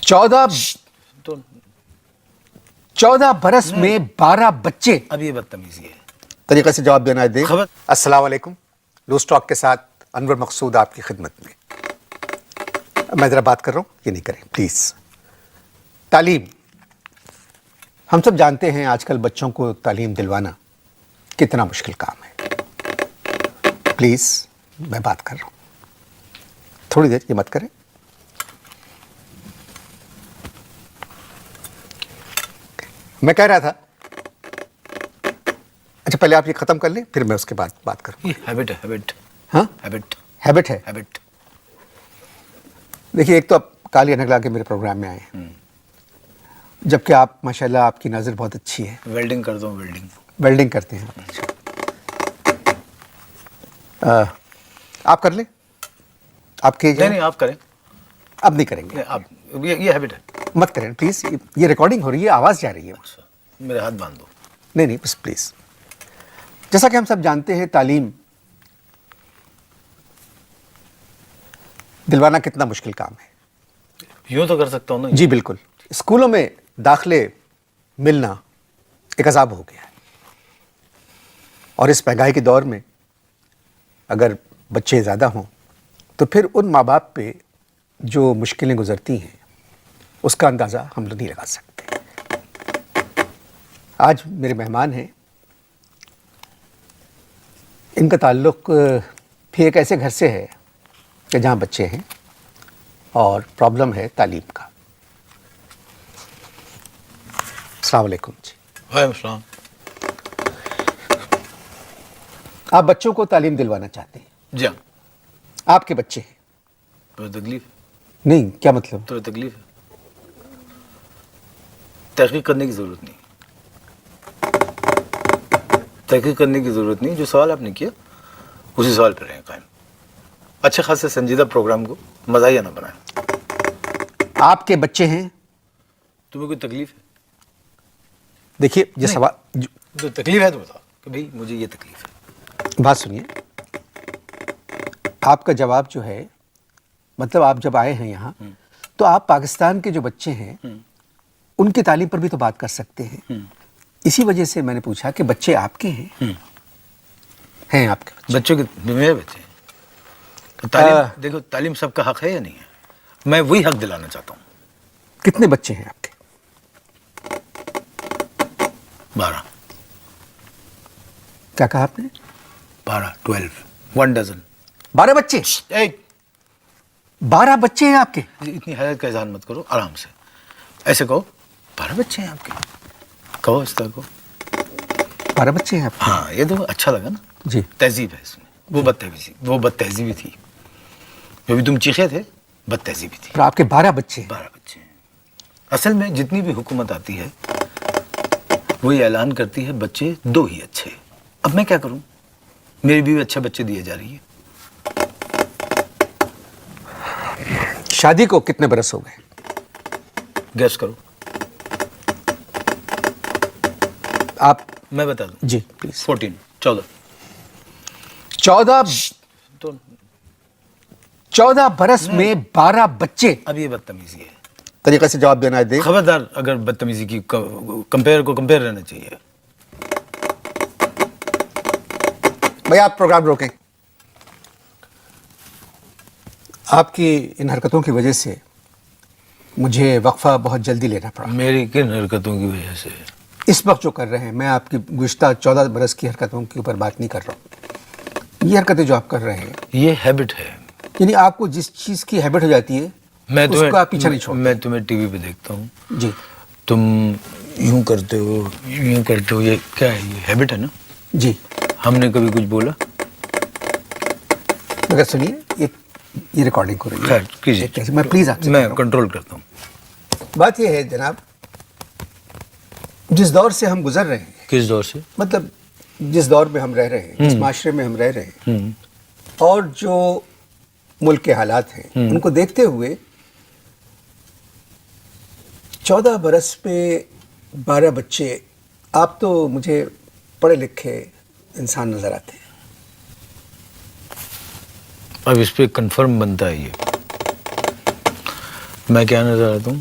14 تو 14 برس میں 12 بچے. اب یہ بدتمیزی ہے. طریقے سے جواب دینا ہے دیں. خبر. السلام علیکم. لوز ٹاک کے ساتھ انور مقصود آپ کی خدمت میں. میں ذرا بات کر رہا ہوں، یہ نہیں کریں پلیز. تعلیم، ہم سب جانتے ہیں آج کل بچوں کو تعلیم دلوانا کتنا مشکل کام ہے. پلیز میں بات کر رہا ہوں، تھوڑی دیر یہ مت کریں. میں کہہ رہا تھا، اچھا پہلے آپ یہ ختم کر لیں پھر میں اس کے بعد بات کروں. یہ ہیبٹ ہے. ہیبٹ. ہاں ہیبٹ ہے. ہیبٹ. دیکھیے، ایک تو آپ کالی نگلا کے میرے پروگرام میں آئے ہیں، جبکہ آپ ماشاءاللہ آپ کی نظر بہت اچھی ہے. ویلڈنگ کرتا ہوں. ویلڈنگ کرتے ہیں. آپ کر لیں، آپ کے نہیں آپ کریں. اب نہیں کریں گے. آپ یہ ہیبٹ ہے. مت کریں پلیز. یہ ریکارڈنگ ہو رہی ہے، آواز جا رہی ہے. میرے ہاتھ باندھ دو. نہیں بس پلیز. جیسا کہ ہم سب جانتے ہیں تعلیم دلوانا کتنا مشکل کام ہے. یوں تو کر سکتا ہوں نا. جی بالکل. اسکولوں میں داخلے ملنا ایک عذاب ہو گیا ہے، اور اس مہنگائی کے دور میں اگر بچے زیادہ ہوں تو پھر ان ماں باپ پہ جو مشکلیں گزرتی ہیں اس کا اندازہ ہم لوگ نہیں لگا سکتے. آج میرے مہمان ہیں، ان کا تعلق بھی ایک ایسے گھر سے ہے کہ جہاں بچے ہیں اور پرابلم ہے تعلیم کا. السلام علیکم. جی وعلیکم السلام. آپ بچوں کو تعلیم دلوانا چاہتے ہیں. جی ہاں. آپ کے بچے ہیں. تو تکلیف نہیں، کیا مطلب؟ تو تکلیف ہے. تحقیق کرنے کی ضرورت نہیں. تحقیق کرنے کی ضرورت نہیں. جو سوال آپ نے کیا اسی سوال پہ رہیں قائم. اچھے خاصے سنجیدہ پروگرام کو مزاحیہ نہ بنائیں. آپ کے بچے ہیں. تمہیں کوئی تکلیف ہے؟ دیکھیے یہ سوال تو تکلیف ہے تو بتاؤ کہ بھئی مجھے یہ تکلیف ہے. بات سنیے، آپ کا جواب جو ہے، مطلب آپ جب آئے ہیں یہاں تو آپ پاکستان کے جو بچے ہیں ان کی تعلیم پر بھی تو بات کر سکتے ہیں. اسی وجہ سے میں نے پوچھا کہ بچے آپ کے ہیں آپ کے بچے؟ بچوں کے میرے بچے ہیں. تو تعلیم دیکھو، تعلیم سب کا حق ہے یا نہیں ہے؟ میں وہی حق دلانا چاہتا ہوں. کتنے بچے ہیں آپ کے؟ 12. کیا کہا آپ نے؟ 12 1 ڈزن. 12 بچے؟ 12 بچے ہیں آپ کے؟ اتنی حیرت کا اظہار مت کرو، آرام سے ایسے کہو 12 بچے ہیں آپ کے. کہو اس طرح کو. 12 بچے ہیں آپ کے؟ ہاں، یہ تو اچھا لگا نا. جی. تہذیب ہے اس میں. وہ بد تہذیبی تھی. جو بھی تم چیخے تھے بد تہذیبی تھی. اور آپ کے 12 بچے ہیں؟ 12 بچے ہیں. اصل میں جتنی بھی حکومت آتی ہے وہ یہ اعلان کرتی ہے بچے 2 ہی اچھے. اب میں کیا کروں؟ میری بھی اچھے بچے دیے جا رہی ہے. شادی کو کتنے برس ہو گئے؟ گیس کرو. آپ میں بتا دوں. جی پلیز. 14. 14 برس میں 12 بچے. اب یہ بدتمیزی ہے. طریقے سے جواب دینا ہے دیں. خبردار اگر بدتمیزی کی کمپیئر رہنا چاہیے. بھائی آپ پروگرام روکیں. آپ کی ان حرکتوں کی وجہ سے مجھے وقفہ بہت جلدی لینا پڑا. میری کن حرکتوں کی وجہ سے؟ اس وقت جو کر رہے ہیں، میں آپ کی گزشتہ 14 برس کی حرکتوں کے اوپر بات نہیں کر رہا ہوں. یہ حرکتیں جو آپ کر رہے ہیں یہ ہیبٹ ہے. یعنی آپ کو جس چیز کی ہیبٹ ہو جاتی ہے اس کو آپ پیچھے نہیں چھوڑتے. میں تمہیں ٹی وی پہ دیکھتا ہوں. جی. تم یوں کرتے ہو. یہ کیا ہے؟ یہ ہیبٹ ہے نا. جی. ہم نے کبھی کچھ بولا؟ مگر سنیے، یہ ریکارڈنگ ہو رہی ہے. کیجیے. میں پلیز آپ سے میں کنٹرول کرتا ہوں. بات یہ ہے جناب، جس دور سے ہم گزر رہے ہیں. کس دور سے؟ مطلب جس دور میں ہم رہ رہے ہیں، جس معاشرے میں ہم رہ رہے ہیں، اور جو ملک کے حالات ہیں ان کو دیکھتے ہوئے 14 برس پہ 12 بچے، آپ تو مجھے پڑھے لکھے انسان نظر آتے ہیں. اب اس پہ کنفرم بنتا ہے یہ. میں کیا نظر آتا ہوں؟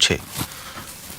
6।